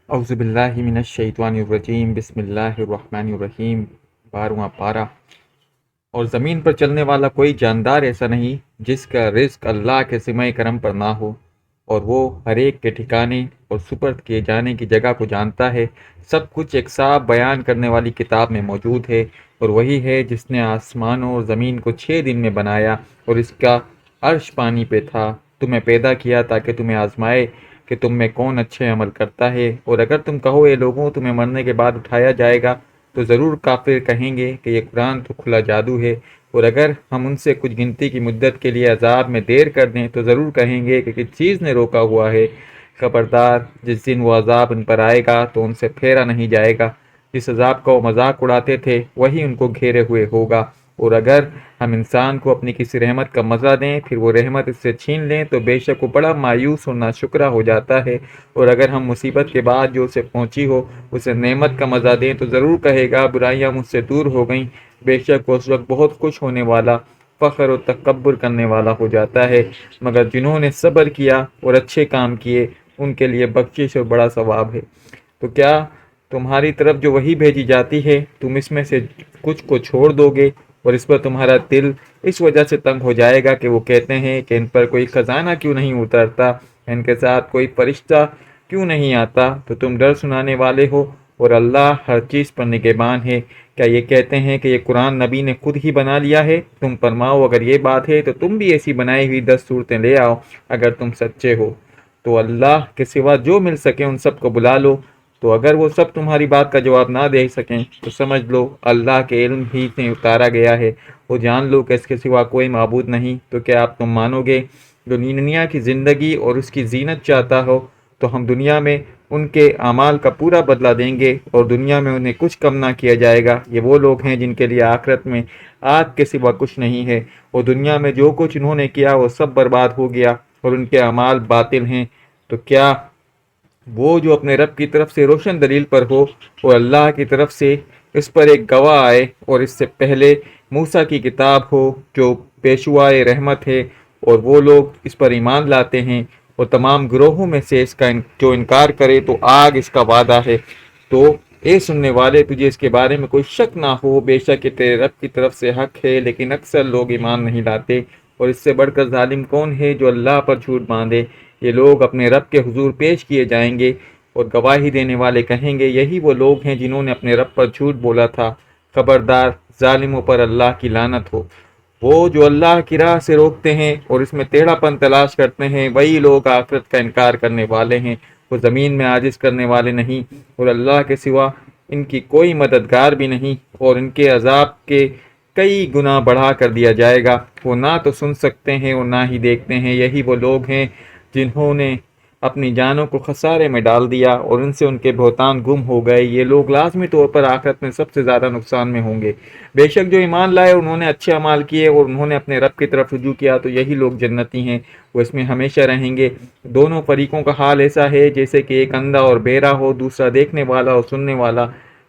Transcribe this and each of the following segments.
اعوذ باللہ من الشیطان الرجیم، بسم اللہ الرحمن الرحیم۔ 12واں پارہ۔ اور زمین پر چلنے والا کوئی جاندار ایسا نہیں جس کا رزق اللہ کے ذمہ کرم پر نہ ہو، اور وہ ہر ایک کے ٹھکانے اور سپرد کیے جانے کی جگہ کو جانتا ہے۔ سب کچھ ایک صاف بیان کرنے والی کتاب میں موجود ہے، اور وہی ہے جس نے آسمانوں اور زمین کو 6 دن میں بنایا، اور اس کا عرش پانی پہ تھا۔ تمہیں پیدا کیا تاکہ تمہیں آزمائے کہ تم میں کون اچھے عمل کرتا ہے۔ اور اگر تم کہو اے لوگوں تمہیں مرنے کے بعد اٹھایا جائے گا، تو ضرور کافر کہیں گے کہ یہ قرآن تو کھلا جادو ہے۔ اور اگر ہم ان سے کچھ گنتی کی مدت کے لیے عذاب میں دیر کر دیں تو ضرور کہیں گے کہ کس چیز نے روکا ہوا ہے۔ خبردار، جس دن وہ عذاب ان پر آئے گا تو ان سے پھیرا نہیں جائے گا۔ جس عذاب کا وہ مذاق اڑاتے تھے وہی ان کو گھیرے ہوئے ہوگا۔ اور اگر ہم انسان کو اپنی کسی رحمت کا مزہ دیں پھر وہ رحمت اس سے چھین لیں تو بے شک وہ بڑا مایوس اور ناشکرا ہو جاتا ہے۔ اور اگر ہم مصیبت کے بعد جو اسے پہنچی ہو اسے نعمت کا مزہ دیں تو ضرور کہے گا برائیاں مجھ سے دور ہو گئیں۔ بے شک وہ اس وقت بہت خوش ہونے والا، فخر و تکبر کرنے والا ہو جاتا ہے۔ مگر جنہوں نے صبر کیا اور اچھے کام کیے ان کے لیے بخشش اور بڑا ثواب ہے۔ تو کیا تمہاری طرف جو وحی بھیجی جاتی ہے تم اس میں سے کچھ کو چھوڑ دو گے، اور اس پر تمہارا دل اس وجہ سے تنگ ہو جائے گا کہ وہ کہتے ہیں کہ ان پر کوئی خزانہ کیوں نہیں اترتا، ان کے ساتھ کوئی فرشتہ کیوں نہیں آتا؟ تو تم ڈر سنانے والے ہو اور اللہ ہر چیز پر نگہبان ہے۔ کیا یہ کہتے ہیں کہ یہ قرآن نبی نے خود ہی بنا لیا ہے؟ تم فرماؤ اگر یہ بات ہے تو تم بھی ایسی بنائی ہوئی 10 صورتیں لے آؤ اگر تم سچے ہو۔ تو اللہ کے سوا جو مل سکے ان سب کو بلا لو۔ تو اگر وہ سب تمہاری بات کا جواب نہ دے سکیں تو سمجھ لو اللہ کے علم ہی سے اتارا گیا ہے، وہ جان لو کہ اس کے سوا کوئی معبود نہیں۔ تو کیا اب تم مانو گے؟ جو دنیا کی زندگی اور اس کی زینت چاہتا ہو تو ہم دنیا میں ان کے اعمال کا پورا بدلہ دیں گے، اور دنیا میں انہیں کچھ کم نہ کیا جائے گا۔ یہ وہ لوگ ہیں جن کے لیے آخرت میں آگ کے سوا کچھ نہیں ہے، اور دنیا میں جو کچھ انہوں نے کیا وہ سب برباد ہو گیا اور ان کے اعمال باطل ہیں۔ تو کیا وہ جو اپنے رب کی طرف سے روشن دلیل پر ہو اور اللہ کی طرف سے اس پر ایک گواہ آئے، اور اس سے پہلے موسیٰ کی کتاب ہو جو پیشوائے رحمت ہے، اور وہ لوگ اس پر ایمان لاتے ہیں، اور تمام گروہوں میں سے اس کا جو انکار کرے تو آگ اس کا وعدہ ہے۔ تو اے سننے والے تجھے اس کے بارے میں کوئی شک نہ ہو، بے شک یہ تیرے رب کی طرف سے حق ہے، لیکن اکثر لوگ ایمان نہیں لاتے۔ اور اس سے بڑھ کر ظالم کون ہے جو اللہ پر جھوٹ باندھے؟ یہ لوگ اپنے رب کے حضور پیش کیے جائیں گے، اور گواہی دینے والے کہیں گے یہی وہ لوگ ہیں جنہوں نے اپنے رب پر جھوٹ بولا تھا۔ خبردار، ظالموں پر اللہ کی لعنت ہو۔ وہ جو اللہ کی راہ سے روکتے ہیں اور اس میں ٹیڑھا پن تلاش کرتے ہیں وہی لوگ آخرت کا انکار کرنے والے ہیں۔ وہ زمین میں عاجز کرنے والے نہیں، اور اللہ کے سوا ان کی کوئی مددگار بھی نہیں، اور ان کے عذاب کے کئی گنا بڑھا کر دیا جائے گا۔ وہ نہ تو سن سکتے ہیں اور نہ ہی دیکھتے ہیں۔ یہی وہ لوگ ہیں جنہوں نے اپنی جانوں کو خسارے میں ڈال دیا اور ان سے ان کے بہتان گم ہو گئے۔ یہ لوگ لازمی طور پر آخرت میں سب سے زیادہ نقصان میں ہوں گے۔ بے شک جو ایمان لائے انہوں نے اچھے اعمال کیے اور انہوں نے اپنے رب کی طرف رجوع کیا تو یہی لوگ جنتی ہیں، وہ اس میں ہمیشہ رہیں گے۔ دونوں فریقوں کا حال ایسا ہے جیسے کہ ایک اندھا اور بہرا ہو، دوسرا دیکھنے والا اور سننے والا۔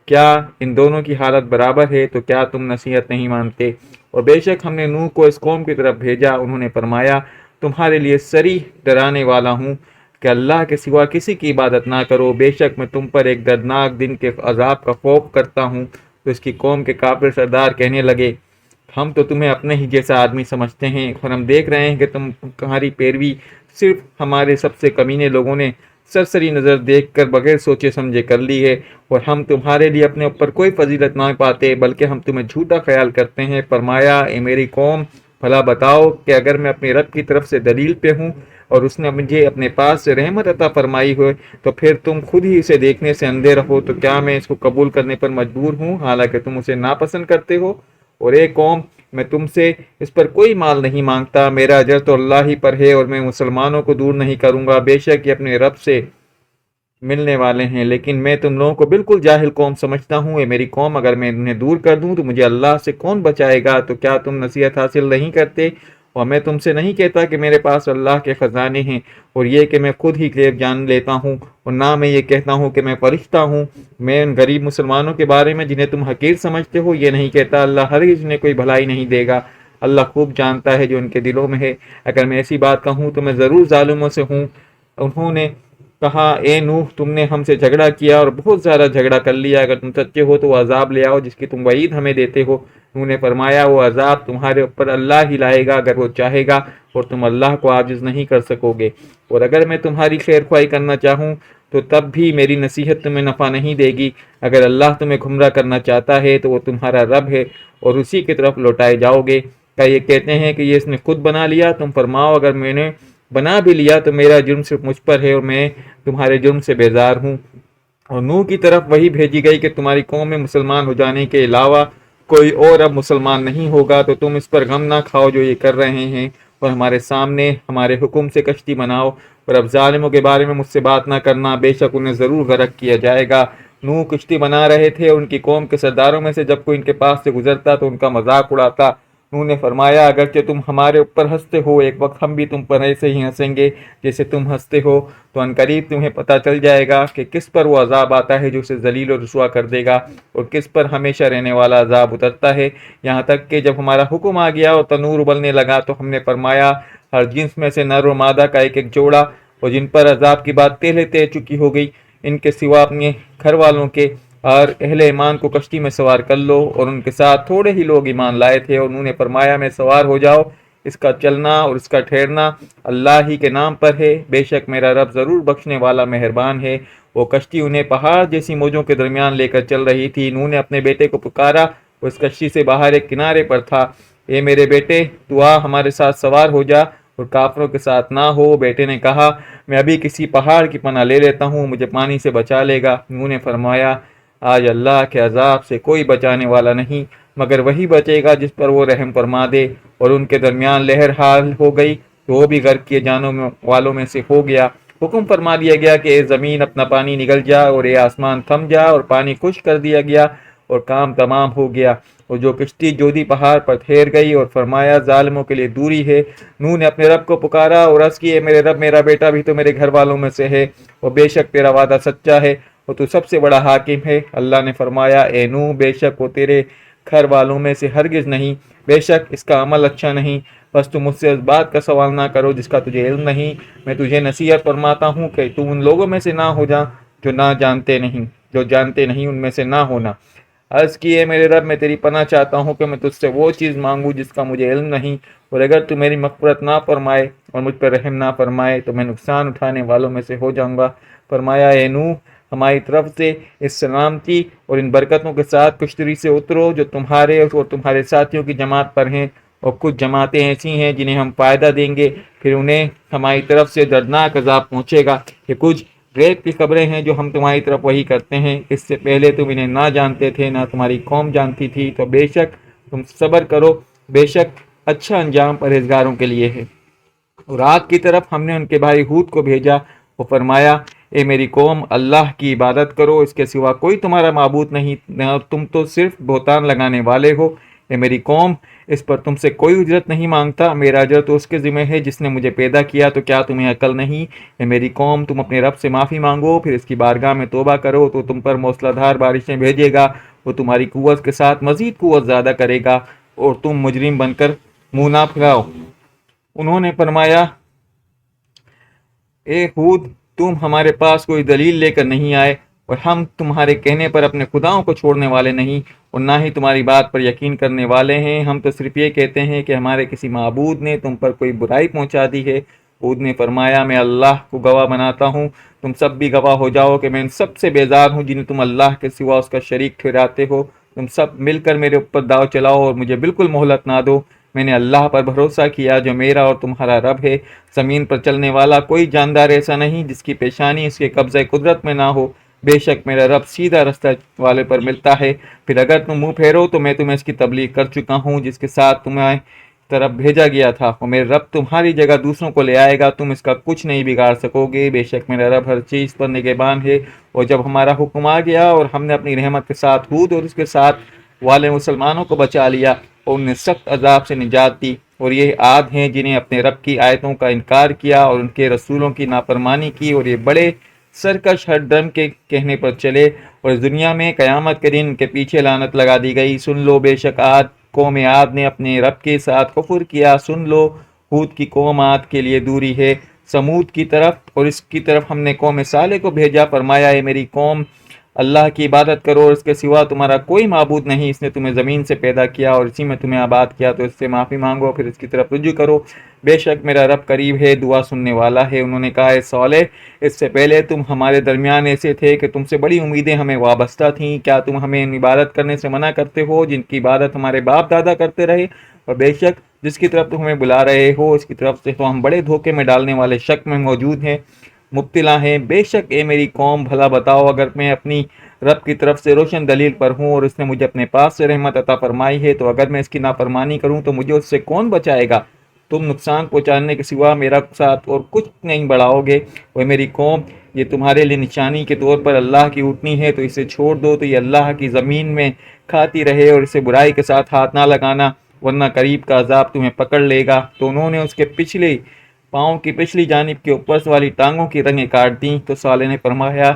کیا ان دونوں کی حالت برابر ہے؟ تو کیا تم نصیحت نہیں مانتے؟ اور بے شک ہم نے نوح کو اس قوم کی طرف بھیجا، انہوں نے فرمایا تمہارے لیے صریح ڈرانے والا ہوں کہ اللہ کے سوا کسی کی عبادت نہ کرو، بے شک میں تم پر ایک دردناک دن کے عذاب کا خوف کرتا ہوں۔ تو اس کی قوم کے کافر سردار کہنے لگے ہم تو تمہیں اپنے ہی جیسا آدمی سمجھتے ہیں، اور ہم دیکھ رہے ہیں کہ تمہاری پیروی صرف ہمارے سب سے کمینے لوگوں نے سرسری نظر دیکھ کر بغیر سوچے سمجھے کر لی ہے، اور ہم تمہارے لیے اپنے اوپر کوئی فضیلت نہ پاتے بلکہ ہم تمہیں جھوٹا خیال کرتے ہیں۔ فرمایا اے میری قوم، بھلا بتاؤ کہ اگر میں اپنے رب کی طرف سے دلیل پہ ہوں اور اس نے مجھے اپنے پاس سے رحمت عطا فرمائی ہوئے تو پھر تم خود ہی اسے دیکھنے سے اندھے رہو، تو کیا میں اس کو قبول کرنے پر مجبور ہوں حالانکہ تم اسے ناپسند کرتے ہو؟ اور اے قوم، میں تم سے اس پر کوئی مال نہیں مانگتا، میرا اجر تو اللہ ہی پر ہے اور میں مسلمانوں کو دور نہیں کروں گا۔ بے شک یہ اپنے رب سے ملنے والے ہیں، لیکن میں تم لوگوں کو بالکل جاہل قوم سمجھتا ہوں۔ اے میری قوم، اگر میں انہیں دور کر دوں تو مجھے اللہ سے کون بچائے گا؟ تو کیا تم نصیحت حاصل نہیں کرتے؟ اور میں تم سے نہیں کہتا کہ میرے پاس اللہ کے خزانے ہیں اور یہ کہ میں خود ہی غیب جان لیتا ہوں، اور نہ میں یہ کہتا ہوں کہ میں فرشتہ ہوں۔ میں ان غریب مسلمانوں کے بارے میں جنہیں تم حقیر سمجھتے ہو یہ نہیں کہتا اللہ ہرگز انہیں کوئی بھلائی نہیں دے گا۔ اللہ خوب جانتا ہے جو ان کے دلوں میں ہے۔ اگر میں ایسی بات کہوں تو میں ضرور ظالموں سے ہوں۔ انہوں نے کہا اے نوح تم نے ہم سے جھگڑا کیا اور بہت زیادہ جھگڑا کر لیا، اگر تم سچے ہو تو وہ عذاب لے آؤ جس کی تم وعید ہمیں دیتے ہو۔ نوح نے فرمایا وہ عذاب تمہارے اوپر اللہ ہی لائے گا اگر وہ چاہے گا، اور تم اللہ کو عاجز نہیں کر سکو گے، اور اگر میں تمہاری خیر خواہی کرنا چاہوں تو تب بھی میری نصیحت تمہیں نفع نہیں دے گی۔ اگر اللہ تمہیں گمراہ کرنا چاہتا ہے تو وہ تمہارا رب ہے اور اسی کی طرف لوٹائے جاؤ گے۔ کیا یہ کہتے ہیں کہ یہ اس نے خود بنا لیا؟ تم فرماؤ اگر میں نے بنا بھی لیا تو میرا جرم صرف مجھ پر ہے اور میں تمہارے جرم سے بیزار ہوں۔ اور نوح کی طرف وہی بھیجی گئی کہ تمہاری قوم میں مسلمان ہو جانے کے علاوہ کوئی اور اب مسلمان نہیں ہوگا، تو تم اس پر غم نہ کھاؤ جو یہ کر رہے ہیں، اور ہمارے سامنے ہمارے حکم سے کشتی بناؤ، اور اب ظالموں کے بارے میں مجھ سے بات نہ کرنا، بے شک انہیں ضرور غرق کیا جائے گا۔ نوح کشتی بنا رہے تھے اور ان کی قوم کے سرداروں میں سے جب کوئی ان کے پاس سے گزرتا تو ان کا مذاق اڑاتا۔ نوح نے فرمایا اگرچہ تم ہمارے اوپر ہنستے ہو، ایک وقت ہم بھی تم پر ایسے ہی ہنسیں گے جیسے تم ہنستے ہو، تو عنقریب تمہیں پتہ چل جائے گا کہ کس پر وہ عذاب آتا ہے جو اسے ذلیل و رسوا کر دے گا، اور کس پر ہمیشہ رہنے والا عذاب اترتا ہے۔ یہاں تک کہ جب ہمارا حکم آ گیا اور تنور ابلنے لگا تو ہم نے فرمایا ہر جنس میں سے نر و مادہ کا ایک ایک جوڑا، اور جن پر عذاب کی بات پہلے طے چکی ہو گئی ان کے سوا اپنے گھر والوں کے اور اہل ایمان کو کشتی میں سوار کر لو، اور ان کے ساتھ تھوڑے ہی لوگ ایمان لائے تھے، اور انہوں نے فرمایا میں سوار ہو جاؤ، اس کا چلنا اور اس کا ٹھہرنا اللہ ہی کے نام پر ہے، بے شک میرا رب ضرور بخشنے والا مہربان ہے۔ وہ کشتی انہیں پہاڑ جیسی موجوں کے درمیان لے کر چل رہی تھی۔ نوح نے اپنے بیٹے کو پکارا، وہ اس کشتی سے باہر ایک کنارے پر تھا۔ اے میرے بیٹے تو آ ہمارے ساتھ سوار ہو جا اور کافروں کے ساتھ نہ ہو۔ بیٹے نے کہا میں ابھی کسی پہاڑ کی پناہ لے لیتا ہوں، مجھے پانی سے بچا لے گا۔ نوح نے فرمایا آج اللہ کے عذاب سے کوئی بچانے والا نہیں مگر وہی بچے گا جس پر وہ رحم فرما دے، اور ان کے درمیان لہر حال ہو گئی تو وہ بھی غرق کیے جانے والوں میں سے ہو گیا۔ حکم فرما دیا گیا کہ اے زمین اپنا پانی نگل جا، اور اے آسمان تھم جا، اور پانی خشک کر دیا گیا اور کام تمام ہو گیا، اور جو کشتی جودی پہاڑ پر ٹھہر گئی، اور فرمایا ظالموں کے لیے دوری ہے۔ نوح نے اپنے رب کو پکارا اور عرض کی اے میرے رب میرا بیٹا بھی تو میرے گھر والوں میں سے ہے، اور بے شک تیرا وعدہ سچا ہے اور تو سب سے بڑا حاکم ہے۔ اللہ نے فرمایا اے نوح بے شک وہ تیرے گھر والوں میں سے ہرگز نہیں، بے شک اس کا عمل اچھا نہیں، بس تم مجھ سے اس بات کا سوال نہ کرو جس کا تجھے علم نہیں۔ میں تجھے نصیحت فرماتا ہوں کہ تو ان لوگوں میں سے نہ ہو جا جو جانتے نہیں ان میں سے نہ ہونا۔ عرض کیے میرے رب میں تیری پناہ چاہتا ہوں کہ میں تجھ سے وہ چیز مانگوں جس کا مجھے علم نہیں، اور اگر تو میری مغفرت نہ فرمائے اور مجھ پر رحم نہ فرمائے تو میں نقصان اٹھانے والوں میں سے ہو جاؤں گا۔ فرمایا اے نوح ہماری طرف سے اس سلامتی اور ان برکتوں کے ساتھ کشتی سے اترو جو تمہارے اور تمہارے ساتھیوں کی جماعت پر ہیں، اور کچھ جماعتیں ایسی ہیں جنہیں ہم فائدہ دیں گے، پھر انہیں ہماری طرف سے دردناک عذاب پہنچے گا۔ یہ کچھ غیب کی خبریں ہیں جو ہم تمہاری طرف وحی کرتے ہیں، اس سے پہلے تم انہیں نہ جانتے تھے نہ تمہاری قوم جانتی تھی، تو بے شک تم صبر کرو، بے شک اچھا انجام پرہیزگاروں کے لیے ہے۔ اور رات کی طرف ہم نے ان کے بھائی ہود کو بھیجا، وہ فرمایا اے میری قوم اللہ کی عبادت کرو، اس کے سوا کوئی تمہارا معبود نہیں، تم تو صرف بہتان لگانے والے ہو۔ اے میری قوم اس پر تم سے کوئی اجرت نہیں مانگتا، میرا اجر تو اس کے ذمہ ہے جس نے مجھے پیدا کیا، تو کیا تمہیں عقل نہیں؟ اے میری قوم تم اپنے رب سے معافی مانگو، پھر اس کی بارگاہ میں توبہ کرو تو تم پر موسلا دھار بارشیں بھیجے گا، وہ تمہاری قوت کے ساتھ مزید قوت زیادہ کرے گا، اور تم مجرم بن کر منہ نہ پھیلاؤ۔ انہوں نے فرمایا اے ہود تم ہمارے پاس کوئی دلیل لے کر نہیں آئے، اور ہم تمہارے کہنے پر اپنے خداؤں کو چھوڑنے والے نہیں، اور نہ ہی تمہاری بات پر یقین کرنے والے ہیں، ہم تو صرف یہ کہتے ہیں کہ ہمارے کسی معبود نے تم پر کوئی برائی پہنچا دی ہے۔ ہود نے فرمایا میں اللہ کو گواہ بناتا ہوں، تم سب بھی گواہ ہو جاؤ کہ میں ان سب سے بیزار ہوں جنہیں تم اللہ کے سوا اس کا شریک ٹھہراتے ہو، تم سب مل کر میرے اوپر داؤ چلاؤ اور مجھے بالکل مہلت نہ دو۔ میں نے اللہ پر بھروسہ کیا جو میرا اور تمہارا رب ہے، زمین پر چلنے والا کوئی جاندار ایسا نہیں جس کی پیشانی اس کے قبضہ قدرت میں نہ ہو، بے شک میرا رب سیدھا رستہ والے پر ملتا ہے۔ پھر اگر تم منہ پھیرو تو میں تمہیں اس کی تبلیغ کر چکا ہوں جس کے ساتھ تمہیں طرف بھیجا گیا تھا، اور میرے رب تمہاری جگہ دوسروں کو لے آئے گا، تم اس کا کچھ نہیں بگاڑ سکو گے، بے شک میرا رب ہر چیز پر نگہبان ہے۔ اور جب ہمارا حکم آ گیا اور ہم نے اپنی رحمت کے ساتھ ہود اور اس کے ساتھ والے مسلمانوں کو بچا لیا اور انہیں سخت عذاب سے نجات دی، اور یہ عاد ہیں جنہیں اپنے رب کی آیتوں کا انکار کیا اور ان کے رسولوں کی نافرمانی کی، اور یہ بڑے سرکش ہر ڈرم کے کہنے پر چلے، اور اس دنیا میں قیامت کے دن ان کے پیچھے لعنت لگا دی گئی۔ سن لو بے شک قوم عاد نے اپنے رب کے ساتھ کفر کیا، سن لو ہود کی قوم عاد کے لیے دوری ہے، سمود کی طرف، اور اس کی طرف ہم نے قوم صالح کو بھیجا، فرمایا اے میری قوم اللہ کی عبادت کرو اور اس کے سوا تمہارا کوئی معبود نہیں، اس نے تمہیں زمین سے پیدا کیا اور اسی میں تمہیں آباد کیا، تو اس سے معافی مانگو پھر اس کی طرف رجوع کرو، بے شک میرا رب قریب ہے، دعا سننے والا ہے۔ انہوں نے کہا اے صالح، اس سے پہلے تم ہمارے درمیان ایسے تھے کہ تم سے بڑی امیدیں ہمیں وابستہ تھیں، کیا تم ہمیں ان عبادت کرنے سے منع کرتے ہو جن کی عبادت ہمارے باپ دادا کرتے رہے، اور بے شک جس کی طرف تم ہمیں بلا رہے ہو اس کی طرف سے تو ہم بڑے دھوکے میں ڈالنے والے شک میں موجود ہیں، مبتلا ہیں۔ بے شک اے میری قوم بھلا بتاؤ، اگر میں اپنی رب کی طرف سے روشن دلیل پر ہوں اور اس نے مجھے اپنے پاس سے رحمت عطا فرمائی ہے، تو اگر میں اس کی نافرمانی کروں تو مجھے اس سے کون بچائے گا؟ تم نقصان پہنچانے کے سوا میرا ساتھ اور کچھ نہیں بڑھاؤ گے۔ وہ میری قوم، یہ تمہارے لیے نشانی کے طور پر اللہ کی اونٹنی ہے، تو اسے چھوڑ دو تو یہ اللہ کی زمین میں کھاتی رہے، اور اسے برائی کے ساتھ ہاتھ نہ لگانا ورنہ قریب کا عذاب تمہیں پکڑ لے گا۔ تو انہوں نے اس کے پچھلے پاؤں کی پچھلی جانب کے اوپر والی ٹانگوں کی رنگیں کاٹ دیں، تو صالح نے فرمایا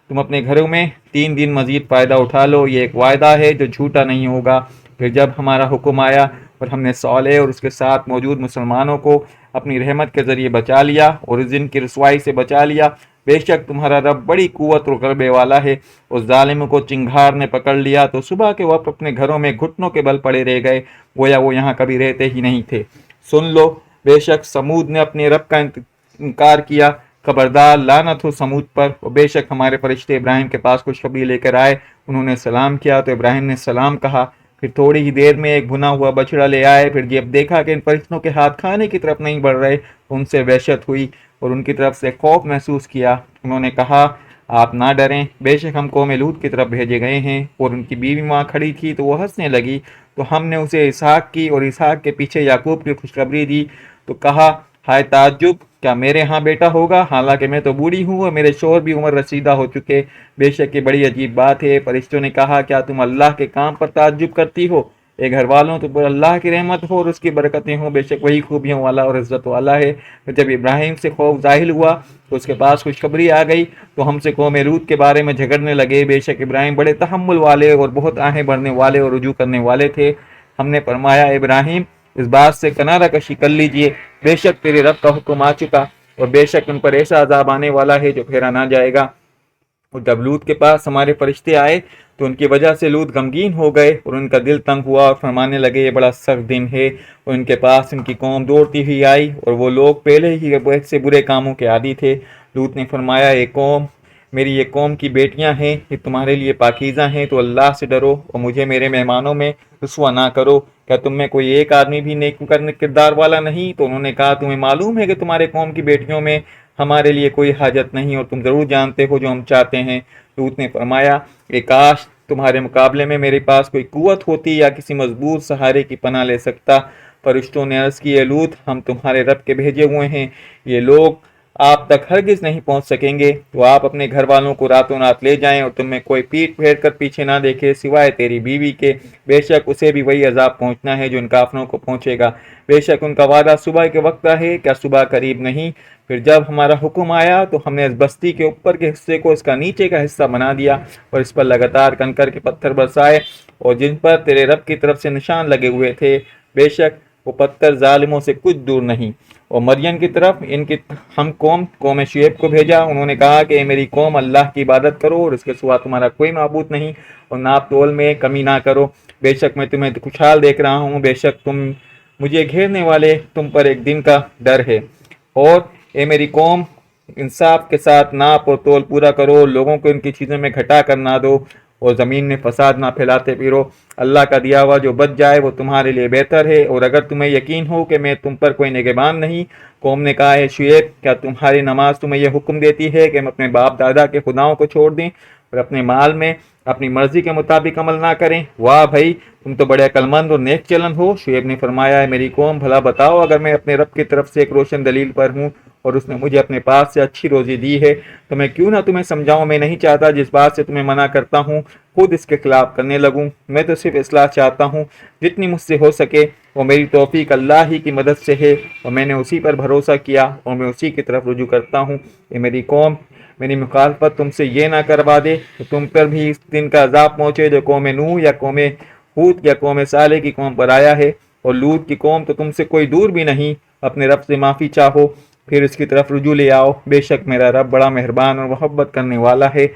تم اپنے گھروں میں 3 دن مزید فائدہ اٹھا لو، یہ ایک وعدہ ہے جو جھوٹا نہیں ہوگا۔ پھر جب ہمارا حکم آیا اور ہم نے صالح اور اس کے ساتھ موجود مسلمانوں کو اپنی رحمت کے ذریعے بچا لیا اور اس دن کی رسوائی سے بچا لیا، بے شک تمہارا رب بڑی قوت اور غلبے والا ہے۔ اس ظالم کو چنگھار نے پکڑ لیا تو صبح کے وقت اپنے گھروں میں گھٹنوں کے بل پڑے رہ گئے، گویا وہ یہاں کبھی رہتے ہی نہیں تھے۔ سن لو، بے شک سمود نے اپنے رب کا انکار کیا، خبردار لعنت ہو سمود پر۔ اور بے شک ہمارے فرشتے ابراہیم کے پاس خوشخبری لے کر آئے، انہوں نے سلام کیا تو ابراہیم نے سلام کہا، پھر تھوڑی ہی دیر میں ایک بھنا ہوا بچڑا لے آئے، پھر جب دیکھا کہ ان فرشتوں کے ہاتھ کھانے کی طرف نہیں بڑھ رہے، ان سے وحشت ہوئی اور ان کی طرف سے خوف محسوس کیا۔ انہوں نے کہا آپ نہ ڈریں، بے شک ہم قوم لوط کی طرف بھیجے گئے ہیں۔ اور ان کی بیوی وہاں کھڑی تھی تو وہ ہنسنے لگی، تو ہم نے اسے اسحاق کی اور اسحاق کے پیچھے یعقوب کی خوشخبری دی، تو کہا ہائے تعجب، کیا میرے ہاں بیٹا ہوگا، حالانکہ میں تو بوڑھی ہوں اور میرے شوہر بھی عمر رسیدہ ہو چکے، بے شک یہ بڑی عجیب بات ہے۔ فرشتوں نے کہا کیا تم اللہ کے کام پر تعجب کرتی ہو؟ اے گھر والوں، تو پر اللہ کی رحمت ہو اور اس کی برکتیں ہوں، بے شک وہی خوبیوں والا اور عزت والا ہے۔ جب ابراہیم سے خوف ظاہر ہوا تو اس کے پاس خوشخبری آ گئی، تو ہم سے قوم لوط کے بارے میں جھگڑنے لگے، بے شک ابراہیم بڑے تحمل والے اور بہت آہیں بڑھنے والے اور رجوع کرنے والے تھے۔ ہم نے فرمایا ابراہیم اس بات سے کنارہ کشی کر لیجئے، بے شک تیرے رب کا حکم آ چکا اور بے شک ان پر ایسا عذاب آنے والا ہے جو پھیرا نہ جائے گا۔ اور جب لوط کے پاس ہمارے فرشتے آئے تو ان کی وجہ سے لوط غمگین ہو گئے اور ان کا دل تنگ ہوا اور فرمانے لگے یہ بڑا سخت دن ہے، اور ان کے پاس ان کی قوم دوڑتی ہوئی آئی اور وہ لوگ پہلے ہی بہت سے برے کاموں کے عادی تھے۔ لوط نے فرمایا اے قوم، میری یہ قوم کی بیٹیاں ہیں، یہ تمہارے لیے پاکیزہ ہیں، تو اللہ سے ڈرو اور مجھے میرے مہمانوں میں رسوا نہ کرو، کیا تم میں کوئی ایک آدمی بھی نیک کردار والا نہیں؟ تو انہوں نے کہا تمہیں معلوم ہے کہ تمہارے قوم کی بیٹیوں میں ہمارے لیے کوئی حاجت نہیں اور تم ضرور جانتے ہو جو ہم چاہتے ہیں۔ لوط نے فرمایا کہ کاش تمہارے مقابلے میں میرے پاس کوئی قوت ہوتی یا کسی مضبوط سہارے کی پناہ لے سکتا۔ فرشتوں نے عرض کی اے لوط، ہم تمہارے رب کے بھیجے ہوئے ہیں، یہ لوگ آپ تک ہرگز نہیں پہنچ سکیں گے، تو آپ اپنے گھر والوں کو راتوں رات لے جائیں اور تم میں کوئی پیٹ پھیر کر پیچھے نہ دیکھے سوائے تیری بیوی کے، بے شک اسے بھی وہی عذاب پہنچنا ہے جو ان کافروں کو پہنچے گا، بے شک ان کا وعدہ صبح کے وقت ہے، کیا صبح قریب نہیں؟ پھر جب ہمارا حکم آیا تو ہم نے اس بستی کے اوپر کے حصے کو اس کا نیچے کا حصہ بنا دیا اور اس پر لگاتار کنکر کے پتھر برسائے اور جن پر تیرے رب کی طرف سے نشان لگے ہوئے تھے، بے شک وہ پتھر ظالموں سے کچھ دور نہیں۔ اور مریم کی طرف ان کی ہم قوم شعیب کو بھیجا، انہوں نے کہا کہ اے میری قوم اللہ کی عبادت کرو اور اس کے سوا تمہارا کوئی معبود نہیں، اور ناپ تول میں کمی نہ کرو، بے شک میں تمہیں خوشحال دیکھ رہا ہوں، بے شک تم مجھے گھیرنے والے تم پر ایک دن کا ڈر ہے۔ اور اے میری قوم، انصاف کے ساتھ ناپ اور تول پورا کرو، لوگوں کو ان کی چیزوں میں گھٹا کر نہ دو اور زمین میں فساد نہ پھیلاتے پھرو، اللہ کا دیا ہوا جو بچ جائے وہ تمہارے لیے بہتر ہے، اور اگر تمہیں یقین ہو کہ میں تم پر کوئی نگہبان نہیں۔ قوم نے کہا ہے شعیب، کیا تمہاری نماز تمہیں یہ حکم دیتی ہے کہ ہم اپنے باپ دادا کے خداؤں کو چھوڑ دیں اور اپنے مال میں اپنی مرضی کے مطابق عمل نہ کریں؟ واہ بھائی، تم تو بڑے عقل مند اور نیک چلن ہو۔ شعیب نے فرمایا ہے میری قوم، بھلا بتاؤ اگر میں اپنے رب کی طرف سے ایک روشن دلیل پر ہوں اور اس نے مجھے اپنے پاس سے اچھی روزی دی ہے تو میں کیوں نہ تمہیں سمجھاؤں؟ میں نہیں چاہتا جس بات سے تمہیں منع کرتا ہوں خود اس کے خلاف کرنے لگوں، میں تو صرف اصلاح چاہتا ہوں، جتنی مجھ سے ہو سکے، وہ میری توفیق اللہ ہی کی مدد سے ہے اور میں نے اسی پر بھروسہ کیا اور میں اسی کی طرف رجوع کرتا ہوں۔ اے میری قوم، میری مخالفت تم سے یہ نہ کروا دے کہ تم پر بھی اس دن کا عذاب پہنچے جو قوم نوح یا قوم ہود یا قوم صالح کی قوم پر آیا ہے، اور لوط کی قوم تو تم سے کوئی دور بھی نہیں، اپنے رب سے معافی چاہو پھر اس کی طرف رجوع لے آؤ، بے شک میرا رب بڑا مہربان اور محبت کرنے والا ہے۔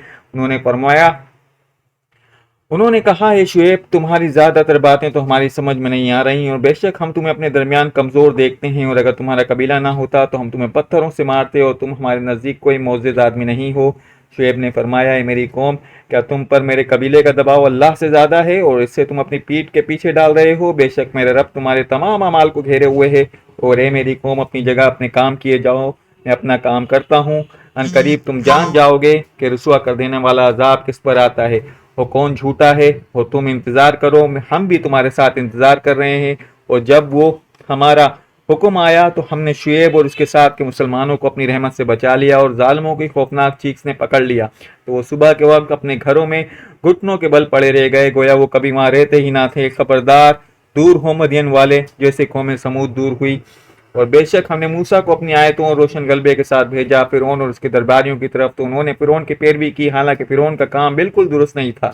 انہوں نے کہا اے شعیب تمہاری زیادہ تر باتیں تو ہماری سمجھ میں نہیں آ رہی، اور بے شک ہم تمہیں اپنے درمیان کمزور دیکھتے ہیں، اور اگر تمہارا قبیلہ نہ ہوتا تو ہم تمہیں پتھروں سے مارتے، اور تم ہمارے نزدیک کوئی معزز آدمی نہیں ہو۔ شعیب نے فرمایا اے میری قوم، کیا تم پر میرے قبیلے کا دباؤ اللہ سے زیادہ ہے اور اس سے تم اپنی پیٹھ کے پیچھے ڈال رہے ہو؟ بے شک میرے رب تمہارے تمام اعمال کو گھیرے ہوئے ہے، اور اے میری قوم اپنی جگہ اپنے کام کیے جاؤ، میں اپنا کام کرتا ہوں۔ ان قریب تم جان جاؤ گے کہ رسوا کر دینے والا عذاب کس پر آتا ہے، وہ کون جھوٹا ہے، اور تم انتظار کرو، ہم بھی تمہارے ساتھ انتظار کر رہے ہیں۔ اور جب وہ ہمارا حکم آیا تو ہم نے شعیب اور اس کے ساتھ کے مسلمانوں کو اپنی رحمت سے بچا لیا، اور ظالموں کی خوفناک چیخ نے پکڑ لیا تو وہ صبح کے وقت اپنے گھروں میں گھٹنوں کے بل پڑے رہ گئے، گویا وہ کبھی وہاں رہتے ہی نہ تھے۔ خبردار، دور ہو مدین والے، جیسے قوم سمود دور ہوئی۔ اور بے شک ہم نے موسیٰ کو اپنی آیتوں اور روشن غلبے کے ساتھ بھیجا فرعون اور اس کے درباریوں کی طرف، تو انہوں نے فرعون کی پیروی کی، حالانکہ فرعون کا کام بالکل درست نہیں تھا۔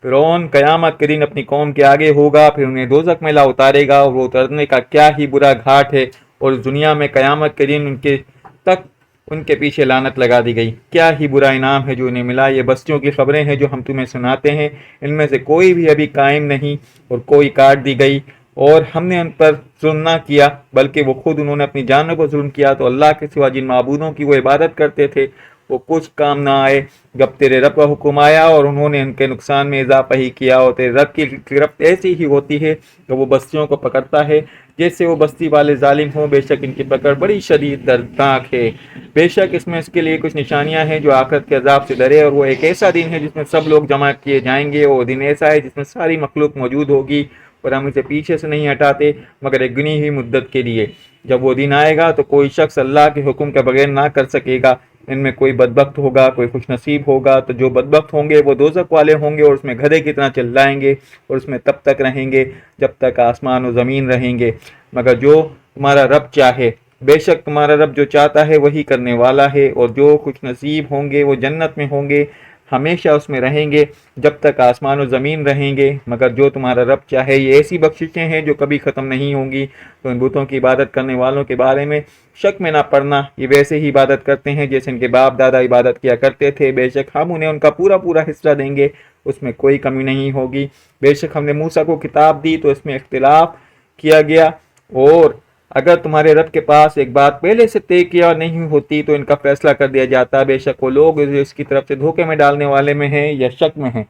فرعون قیامت کے دن اپنی قوم کے آگے ہوگا، پھر انہیں دوزخ میں لا اتارے گا، اور وہ اترنے کا کیا ہی برا گھاٹ ہے، اور اس دنیا میں قیامت کے دن ان کے پیچھے لعنت لگا دی گئی۔ کیا ہی برا انعام ہے جو انہیں ملا۔ یہ بستیوں کی خبریں ہیں جو ہم تمہیں سناتے ہیں، ان میں سے کوئی بھی ابھی قائم نہیں اور کوئی کاٹ دی گئی، اور ہم نے ان پر ظلم نہ کیا بلکہ وہ خود انہوں نے اپنی جانوں پر ظلم کیا، تو اللہ کے سوا جن معبودوں کی وہ عبادت کرتے تھے وہ کچھ کام نہ آئے جب تیرے رب کا حکم آیا، اور انہوں نے ان کے نقصان میں اضافہ ہی کیا۔ اور تیرے رب کی گرفت ایسی ہی ہوتی ہے کہ وہ بستیوں کو پکڑتا ہے جیسے وہ بستی والے ظالم ہوں، بے شک ان کی پکڑ بڑی شدید دردناک ہے۔ بے شک اس میں اس کے لیے کچھ نشانیاں ہیں جو آخرت کے عذاب سے ڈرے، اور وہ ایک ایسا دن ہے جس میں سب لوگ جمع کیے جائیں گے، اور دن ایسا ہے جس میں ساری مخلوق موجود ہوگی، اور ہم اسے پیچھے سے نہیں ہٹاتے مگر ایک گنی ہوئی مدت کے لیے۔ جب وہ دن آئے گا تو کوئی شخص اللہ کے حکم کے بغیر نہ کر سکے گا، ان میں کوئی بدبخت ہوگا، کوئی خوش نصیب ہوگا، تو جو بدبخت ہوں گے وہ دوزخ والے ہوں گے، اور اس میں گدھے کی طرح چلائیں گے، اور اس میں تب تک رہیں گے جب تک آسمان و زمین رہیں گے، مگر جو تمہارا رب چاہے۔ بے شک تمہارا رب جو چاہتا ہے وہی کرنے والا ہے، اور جو خوش نصیب ہوں گے وہ جنت میں ہوں گے، ہمیشہ اس میں رہیں گے جب تک آسمان و زمین رہیں گے، مگر جو تمہارا رب چاہے۔ یہ ایسی بخششیں ہیں جو کبھی ختم نہیں ہوں گی۔ تو ان بتوں کی عبادت کرنے والوں کے بارے میں شک میں نہ پڑنا، یہ ویسے ہی عبادت کرتے ہیں جیسے ان کے باپ دادا عبادت کیا کرتے تھے، بے شک ہم انہیں ان کا پورا پورا حصہ دیں گے، اس میں کوئی کمی نہیں ہوگی۔ بے شک ہم نے موسیٰ کو کتاب دی تو اس میں اختلاف کیا گیا، اور اگر تمہارے رب کے پاس ایک بات پہلے سے طے کیا نہیں ہوتی تو ان کا فیصلہ کر دیا جاتا۔ بے شک وہ لوگ اس کی طرف سے دھوکے میں ڈالنے والے میں ہیں یا شک میں ہیں۔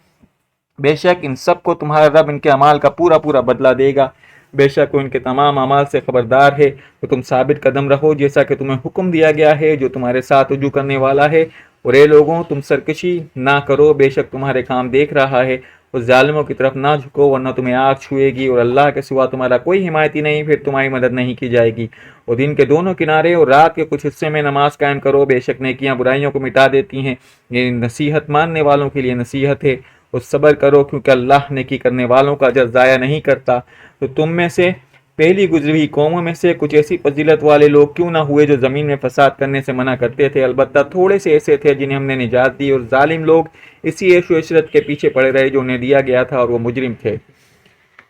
بے شک ان سب کو تمہارا رب ان کے اعمال کا پورا پورا بدلہ دے گا، بے شک وہ ان کے تمام اعمال سے خبردار ہے۔ تو تم ثابت قدم رہو جیسا کہ تمہیں حکم دیا گیا ہے، جو تمہارے ساتھ رجوع کرنے والا ہے، اور اے لوگوں تم سرکشی نہ کرو، بے شک تمہارے کام دیکھ رہا ہے، اس ظالموں کی طرف نہ جھکو ورنہ تمہیں آگ چھوئے گی، اور اللہ کے سوا تمہارا کوئی حمایتی نہیں، پھر تمہاری مدد نہیں کی جائے گی۔ اور دن کے دونوں کنارے اور رات کے کچھ حصے میں نماز قائم کرو، بے شک نیکیاں برائیوں کو مٹا دیتی ہیں، یہ نصیحت ماننے والوں کے لیے نصیحت ہے۔ اور صبر کرو کیونکہ اللہ نیکی کرنے والوں کا اجر ضائع نہیں کرتا۔ تو تم میں سے پہلی گزری ہوئی قوموں میں سے کچھ ایسی فضیلت والے لوگ کیوں نہ ہوئے جو زمین میں فساد کرنے سے منع کرتے تھے، البتہ تھوڑے سے ایسے تھے جنہیں ہم نے نجات دی، اور ظالم لوگ اسی عیش و عشرت کے پیچھے پڑے رہے جو انہیں دیا گیا تھا، اور وہ مجرم تھے۔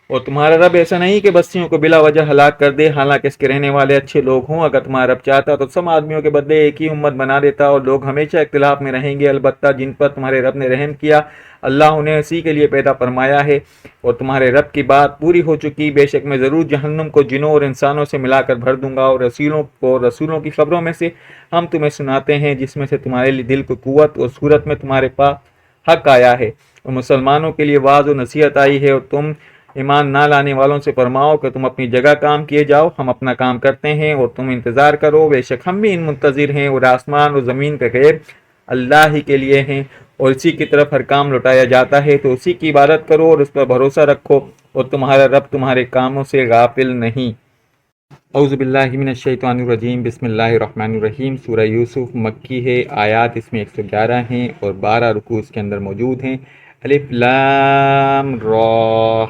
اور تمہارا رب ایسا نہیں کہ بستیوں کو بلا وجہ ہلاک کر دے، حالانکہ اس کے رہنے والے اچھے لوگ ہوں۔ اگر تمہارا رب چاہتا تو سب آدمیوں کے بدلے ایک ہی امت بنا دیتا، اور لوگ ہمیشہ اختلاف میں رہیں گے، البتہ جن پر تمہارے رب نے رحم کیا اللہ انہیں اسی کے لیے پیدا فرمایا ہے، اور تمہارے رب کی بات پوری ہو چکی۔ بے شک میں ضرور جہنم کو جنوں اور انسانوں سے ملا کر بھر دوں گا، اور رسولوں کی خبروں میں سے ہم تمہیں سناتے ہیں جس میں سے تمہارے لیے دل کو قوت اور صورت میں تمہارے پاس حق آیا ہے، اور مسلمانوں کے لیے واعظ و نصیحت آئی ہے۔ اور تم ایمان نہ لانے والوں سے فرماؤ کہ تم اپنی جگہ کام کیے جاؤ، ہم اپنا کام کرتے ہیں اور تم انتظار کرو، بے شک ہم بھی ان منتظر ہیں۔ اور آسمان اور زمین کا غیب اللہ ہی کے لیے ہیں، اور اسی کی طرف ہر کام لوٹایا جاتا ہے، تو اسی کی عبادت کرو اور اس پر بھروسہ رکھو، اور تمہارا رب تمہارے کاموں سے غافل نہیں۔ اعوذ باللہ من الشیطان الرجیم، بسم اللہ الرحمن الرحیم۔ سورہ یوسف مکی ہے، آیات اس میں 111 ہیں اور 12 رکوع اس کے اندر موجود ہیں۔ الف لام را،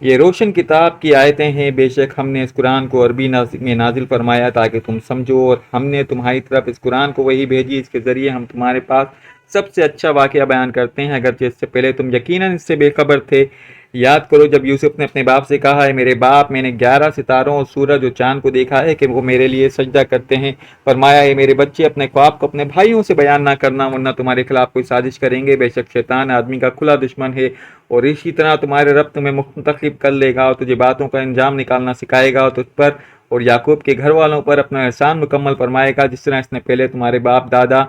یہ روشن کتاب کی آیتیں ہیں۔ بے شک ہم نے اس قرآن کو عربی میں نازل فرمایا تاکہ تم سمجھو، اور ہم نے تمہاری طرف اس قرآن کو وہی بھیجی، اس کے ذریعے ہم تمہارے پاس سب سے اچھا واقعہ بیان کرتے ہیں، اگرچہ اس سے پہلے تم یقیناً اس سے بے خبر تھے۔ یاد کرو جب یوسف نے اپنے باپ سے کہا ہے میرے باپ میں نے 11 ستاروں اور سورج اور چاند کو دیکھا ہے کہ وہ میرے لیے سجدہ کرتے ہیں. فرمایا اے میرے بچے اپنے خواب کو اپنے بھائیوں سے بیان نہ کرنا ورنہ تمہارے خلاف کوئی سازش کریں گے. بے شک شیطان آدمی کا کھلا دشمن ہے اور اسی طرح تمہارے رب تمہیں منتخب کر لے گا اور تجھے باتوں کا انجام نکالنا سکھائے گا اور تجھ پر اور یعقوب کے گھر والوں پر اپنا احسان مکمل فرمائے گا جس طرح اس نے پہلے تمہارے باپ دادا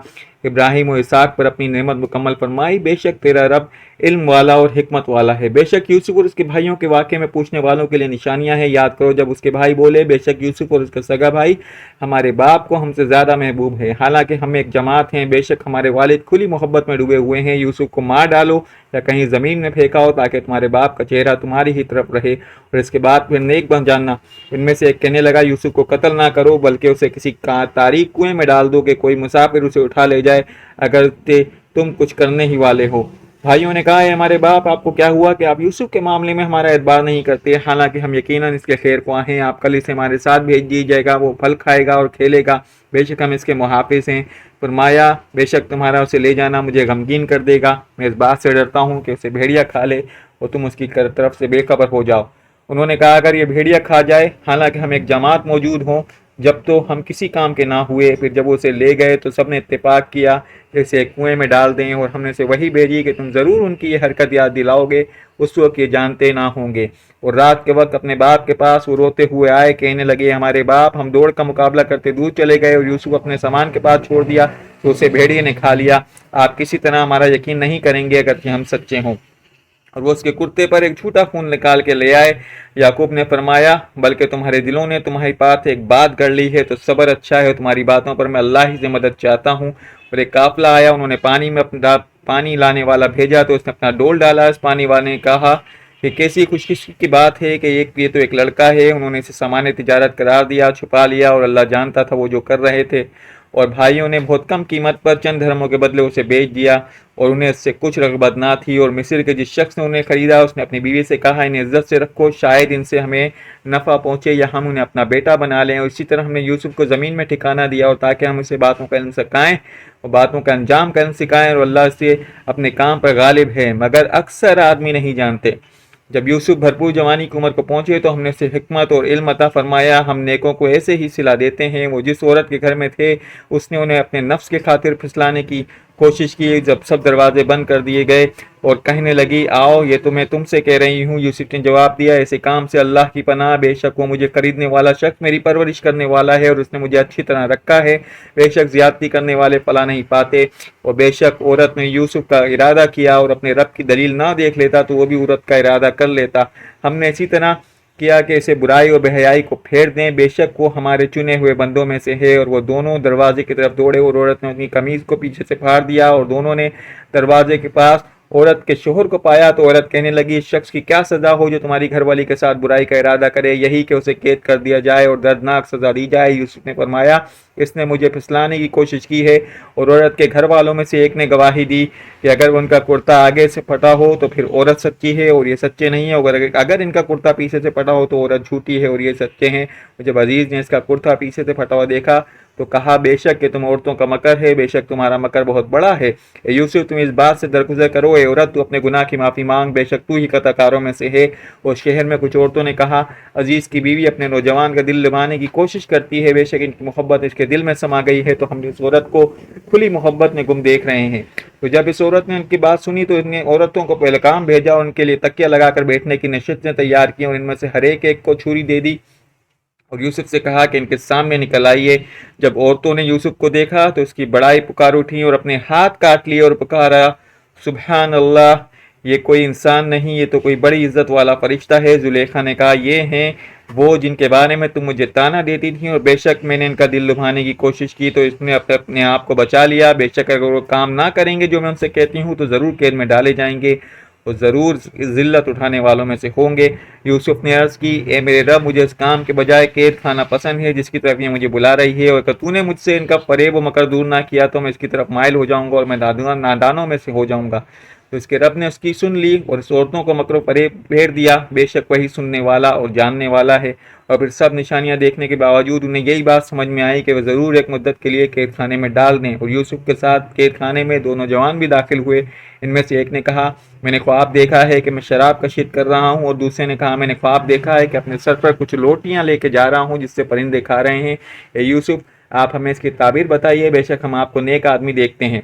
ابراہیم و اسحاق پر اپنی نعمت مکمل فرمائی. بے شک تیرا رب علم والا اور حکمت والا ہے. بے شک یوسف اور اس کے بھائیوں کے واقعے میں پوچھنے والوں کے لیے نشانیاں ہیں. یاد کرو جب اس کے بھائی بولے بے شک یوسف اور اس کا سگا بھائی ہمارے باپ کو ہم سے زیادہ محبوب ہے حالانکہ ہم ایک جماعت ہیں. بے شک ہمارے والد کھلی محبت میں ڈوبے ہوئے ہیں. یوسف کو مار ڈالو یا کہیں زمین میں پھینکا ہو تاکہ تمہارے باپ کا چہرہ تمہاری ہی طرف رہے اور اس کے بعد پھر نیک بن جاننا. ان میں سے ایک کہنے لگا یوسف کو قتل نہ کرو بلکہ اسے کسی تاریک کنویں میں ڈال دو کہ کوئی مسافر اسے اٹھا لے جائے اگر تم کچھ کرنے ہی والے ہو. بھائیوں نے کہا ہمارے باپ آپ کو کیا ہوا کہ آپ یوسف کے معاملے میں ہمارا اعتبار نہیں کرتے حالانکہ ہم یقیناً اس کے خیر خواہ ہیں. آپ کل اسے ہمارے ساتھ بھیج دیجیے گا وہ پھل کھائے گا اور کھیلے گا. بے شک ہم اس کے محافظ ہیں. فرمایا بے شک تمہارا اسے لے جانا مجھے غمگین کر دے گا. میں اس بات سے ڈرتا ہوں کہ اسے بھیڑیا کھا لے اور تم اس کی طرف سے بے خبر ہو جاؤ. انہوں نے کہا اگر یہ بھیڑیا کھا جائے حالانکہ ہم ایک جماعت موجود ہوں جب تو ہم کسی کام کے نہ ہوئے. پھر جب وہ اسے لے گئے تو سب نے اتفاق کیا کہ اسے ایک کنویں میں ڈال دیں اور ہم نے اسے وہی بھیجی کہ تم ضرور ان کی یہ حرکت یاد دلاؤ گے اس وقت یہ جانتے نہ ہوں گے. اور رات کے وقت اپنے باپ کے پاس وہ روتے ہوئے آئے کہنے لگے ہمارے باپ ہم دوڑ کا مقابلہ کرتے دور چلے گئے اور یوسف اپنے سامان کے پاس چھوڑ دیا تو اسے بھیڑیے نے کھا لیا. آپ کسی طرح ہمارا یقین نہیں کریں گے اگرچہ ہم سچے ہوں. اور وہ اس کے کرتے پر ایک جھوٹا خون نکال کے لے آئے. یعقوب نے فرمایا بلکہ تمہارے دلوں نے تمہاری پاس ایک بات گڑھ لی ہے تو صبر اچھا ہے. تمہاری باتوں پر میں اللہ ہی سے مدد چاہتا ہوں. اور ایک قافلہ آیا انہوں نے پانی میں اپنا پانی لانے والا بھیجا تو اس نے اپنا ڈول ڈالا. اس پانی والے نے کہا کہ کیسی خوش قسمتی کی بات ہے کہ یہ تو ایک لڑکا ہے. انہوں نے اسے سامان تجارت قرار دیا چھپا لیا اور اللہ جانتا تھا وہ جو کر رہے تھے. اور بھائیوں نے بہت کم قیمت پر چند درہموں کے بدلے اسے بیچ دیا اور انہیں اس سے کچھ رغبت نہ تھی. اور مصر کے جس شخص نے انہیں خریدا اس نے اپنی بیوی سے کہا انہیں عزت سے رکھو شاید ان سے ہمیں نفع پہنچے یا ہم انہیں اپنا بیٹا بنا لیں. اور اسی طرح ہم نے یوسف کو زمین میں ٹھکانہ دیا اور تاکہ ہم اسے باتوں کا علم سکھائیں اور باتوں کا انجام کا علم سکھائیں. اور اللہ سے اپنے کام پر غالب ہے مگر اکثر آدمی نہیں جانتے. جب یوسف بھرپور جوانی کی عمر کو پہنچے تو ہم نے اسے حکمت اور علم عطا فرمایا. ہم نیکوں کو ایسے ہی صلہ دیتے ہیں. وہ جس عورت کے گھر میں تھے اس نے انہیں اپنے نفس کے خاطر پھسلانے کی کوشش کی. جب سب دروازے بند کر دیے گئے اور کہنے لگی آؤ یہ تو میں تم سے کہہ رہی ہوں. یوسف نے جواب دیا ایسے کام سے اللہ کی پناہ. بے شک وہ مجھے خریدنے والا شخص میری پرورش کرنے والا ہے اور اس نے مجھے اچھی طرح رکھا ہے. بے شک زیادتی کرنے والے فلاح نہیں پاتے. اور بے شک عورت نے یوسف کا ارادہ کیا اور اپنے رب کی دلیل نہ دیکھ لیتا تو وہ بھی عورت کا ارادہ کر لیتا. ہم نے اسی طرح کیا کہ اسے برائی اور بے حیائی کو پھیر دیں. بے شک وہ ہمارے چنے ہوئے بندوں میں سے ہے. اور وہ دونوں دروازے کی طرف دوڑے اور عورت نے اپنی قمیض کو پیچھے سے پھاڑ دیا اور دونوں نے دروازے کے پاس عورت کے شوہر کو پایا تو عورت کہنے لگی اس شخص کی کیا سزا ہو جو تمہاری گھر والی کے ساتھ برائی کا ارادہ کرے. یہی کہ اسے قید کر دیا جائے اور دردناک سزا دی جائے. یوسف نے فرمایا اس نے مجھے پھسلانے کی کوشش کی ہے. اور عورت کے گھر والوں میں سے ایک نے گواہی دی کہ اگر ان کا کرتا آگے سے پھٹا ہو تو پھر عورت سچی ہے اور یہ سچے نہیں ہیں. اگر ان کا کرتا پیچھے سے پھٹا ہو تو عورت جھوٹی ہے اور یہ سچے ہیں. جب عزیز نے اس کا کرتا پیچھے سے پھٹا ہوا دیکھا تو کہا بے شک کہ تم عورتوں کا مکر ہے. بے شک تمہارا مکر بہت بڑا ہے. اے یوسف تم اس بات سے درگزر کرو. اے عورت تو اپنے گناہ کی معافی مانگ. بے شک تو ہی قطع کاروں میں سے ہے. اور شہر میں کچھ عورتوں نے کہا عزیز کی بیوی اپنے نوجوان کا دل لبانے کی کوشش کرتی ہے. بے شک ان کی محبت اس کے دل میں سما گئی ہے تو ہم اس عورت کو کھلی محبت میں گم دیکھ رہے ہیں. تو جب اس عورت نے ان کی بات سنی تو ان نے عورتوں کو پہلے کام بھیجا اور ان کے لیے تکیہ لگا کر بیٹھنے کی نشستیں تیار کی اور ان میں سے ہر ایک کو چھری دے دی اور یوسف سے کہا کہ ان کے سامنے نکل آئیے. جب عورتوں نے یوسف کو دیکھا تو اس کی بڑائی پکار اٹھی اور اپنے ہاتھ کاٹ لیے اور پکارا سبحان اللہ یہ کوئی انسان نہیں یہ تو کوئی بڑی عزت والا فرشتہ ہے. زلیخا نے کہا یہ ہیں وہ جن کے بارے میں تم مجھے تانا دیتی تھی اور بے شک میں نے ان کا دل لبھانے کی کوشش کی تو اس نے اپنے آپ کو بچا لیا. بے شک اگر وہ کام نہ کریں گے جو میں ان سے کہتی ہوں تو ضرور قید میں ڈالے جائیں گے اور ضرور ذلت اٹھانے والوں میں سے ہوں گے. یوسف نے عرض کی اے میرے رب مجھے اس کام کے بجائے قید خانہ پسند ہے جس کی طرف یہ مجھے بلا رہی ہے. اور اگر تو نے مجھ سے ان کا فریب و مکر دور نہ کیا تو میں اس کی طرف مائل ہو جاؤں گا اور میں نادانوں میں سے ہو جاؤں گا. تو اس کے رب نے اس کی سن لی اور اس عورتوں کو مکر و فریب پھیر دیا، بے شک وہی سننے والا اور جاننے والا ہے۔ اور پھر سب نشانیاں دیکھنے کے باوجود انہیں یہی بات سمجھ میں آئی کہ وہ ضرور ایک مدت کے لیے قید خانے میں ڈال دیں، اور یوسف کے ساتھ قید خانے میں دو نوجوان بھی داخل ہوئے۔ ان میں سے ایک نے کہا میں نے خواب دیکھا ہے کہ میں شراب کشید کر رہا ہوں، اور دوسرے نے کہا میں نے خواب دیکھا ہے کہ اپنے سر پر کچھ روٹیاں لے کے جا رہا ہوں جس سے پرندے کھا رہے ہیں۔ اے یوسف آپ ہمیں اس کی تعبیر بتائیے، بے شک ہم آپ کو نیک آدمی دیکھتے ہیں۔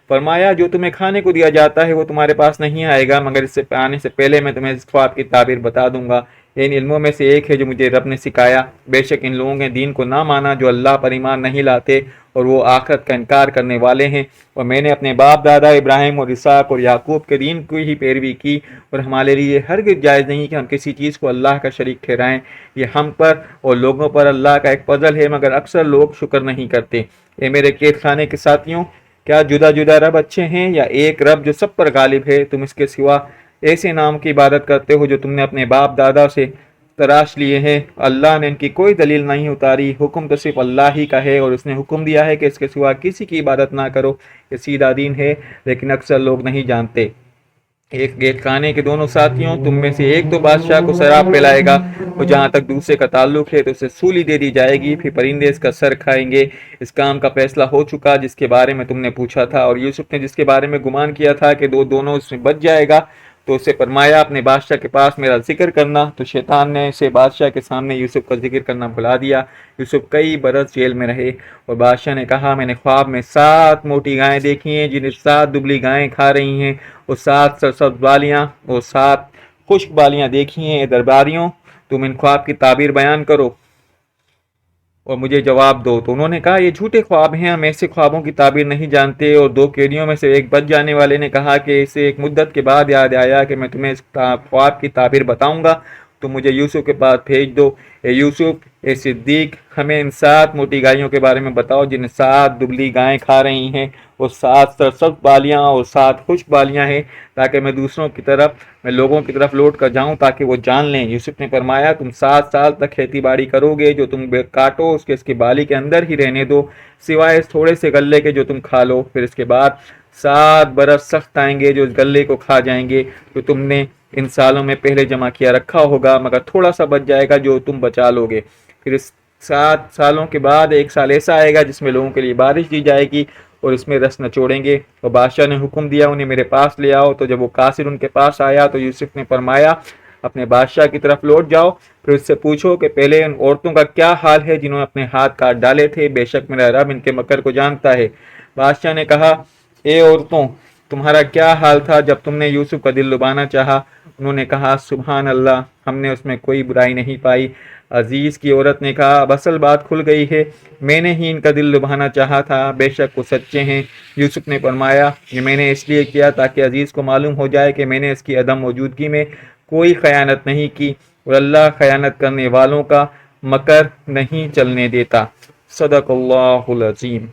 فرمایا جو تمہیں کھانے کو دیا جاتا ہے وہ تمہارے پاس نہیں آئے گا، مگر اس سے آنے سے پہلے میں تمہیں اس خواب کی تعبیر بتا دوں گا۔ ان علموں میں سے ایک ہے جو مجھے رب نے سکھایا، بے شک ان لوگوں نے دین کو نہ مانا جو اللہ پر ایمان نہیں لاتے اور وہ آخرت کا انکار کرنے والے ہیں، اور میں نے اپنے باپ دادا ابراہیم اور اسحاق اور یعقوب کے دین کی ہی پیروی کی، اور ہمارے لیے ہرگز جائز نہیں کہ ہم کسی چیز کو اللہ کا شریک ٹھہرائیں۔ یہ ہم پر اور لوگوں پر اللہ کا ایک فضل ہے، مگر اکثر لوگ شکر نہیں کرتے۔ اے میرے قید خانے کے ساتھیوں، کیا جدا جدا رب اچھے ہیں یا ایک رب جو سب پر غالب ہے؟ تم اس کے سوا ایسے نام کی عبادت کرتے ہو جو تم نے اپنے باپ دادا سے تراش لیے ہیں۔ اللہ نے ان کی کوئی دلیل نہیں اتاری، حکم تو صرف اللہ ہی کا ہے، اور اس نے حکم دیا ہے کہ اس کے سوا کسی کی عبادت نہ کرو۔ یہ سیدھا دین ہے، لیکن اکثر لوگ نہیں جانتے۔ ایک قید خانے کے دونوں ساتھیوں، تم میں سے ایک تو بادشاہ کو شراب پلائے گا، اور جہاں تک دوسرے کا تعلق ہے تو اسے سولی دے دی جائے گی، پھر پرندے اس کا سر کھائیں گے۔ اس کام کا فیصلہ ہو چکا جس کے بارے میں تم نے پوچھا تھا، اور یوسف نے جس کے بارے میں گمان کیا تھا کہ دونوں اس میں بچ جائے گا، تو اسے فرمایا اپنے بادشاہ کے پاس میرا ذکر کرنا، تو شیطان نے اسے بادشاہ کے سامنے یوسف کا ذکر کرنا بھلا دیا۔ یوسف کئی برس جیل میں رہے، اور بادشاہ نے کہا میں نے خواب میں 7 موٹی گائیں دیکھی ہیں جنہیں 7 دبلی گائیں کھا رہی ہیں، اور 7 سرسبز بالیاں اور 7 خشک بالیاں دیکھی ہیں۔ اے درباریوں، تم ان خواب کی تعبیر بیان کرو اور مجھے جواب دو۔ تو انہوں نے کہا یہ جھوٹے خواب ہیں، ہم ایسے خوابوں کی تعبیر نہیں جانتے۔ اور 2 قیدیوں میں سے ایک بچ جانے والے نے کہا کہ اسے ایک مدت کے بعد یاد آیا کہ میں تمہیں اس خواب کی تعبیر بتاؤں گا، تو مجھے یوسف کے پاس بھیج دو۔ اے یوسف، اے صدیق، ہمیں ان 7 موٹی گائیوں کے بارے میں بتاؤ جنہیں 7 دبلی گائیں کھا رہی ہیں، اور 7 سرسبز بالیاں اور 7 خشک بالیاں ہیں، تاکہ میں لوگوں کی طرف لوٹ کر جاؤں تاکہ وہ جان لیں۔ یوسف نے فرمایا تم 7 سال تک کھیتی باڑی کرو گے، جو تم کاٹو اس کے بالی کے اندر ہی رہنے دو، سوائے اس تھوڑے سے غلے کے جو تم کھا لو۔ پھر اس کے بعد 7 برس سخت آئیں گے جو اس غلے کو کھا جائیں گے، جو تم نے ان سالوں میں پہلے جمع کیا رکھا ہوگا، مگر تھوڑا سا بچ جائے گا جو تم بچا لو گے۔ پھر اس 7 سالوں کے بعد 1 سال ایسا آئے گا جس میں لوگوں کے لیے بارش دی جائے گی اور اس میں رس نچوڑیں گے۔ اور بادشاہ نے حکم دیا انہیں میرے پاس لے آؤ۔ تو جب وہ قاصر ان کے پاس آیا تو یوسف نے فرمایا اپنے بادشاہ کی طرف لوٹ جاؤ، پھر اس سے پوچھو کہ پہلے ان عورتوں کا کیا حال ہے جنہوں نے اپنے ہاتھ کاٹ ڈالے تھے، بے شک میرا رب ان کے مکر کو جانتا ہے۔ بادشاہ نے کہا اے عورتوں، تمہارا کیا حال تھا جب تم نے یوسف کا دل لبانا چاہا؟ انہوں نے کہا سبحان اللہ، ہم نے اس میں کوئی برائی نہیں پائی۔ عزیز کی عورت نے کہا اب اصل بات کھل گئی ہے، میں نے ہی ان کا دل لبھانا چاہا تھا، بے شک وہ سچے ہیں۔ یوسف نے فرمایا یہ میں نے اس لیے کیا تاکہ عزیز کو معلوم ہو جائے کہ میں نے اس کی عدم موجودگی میں کوئی خیانت نہیں کی، اور اللہ خیانت کرنے والوں کا مکر نہیں چلنے دیتا۔ صدق اللہ العظیم۔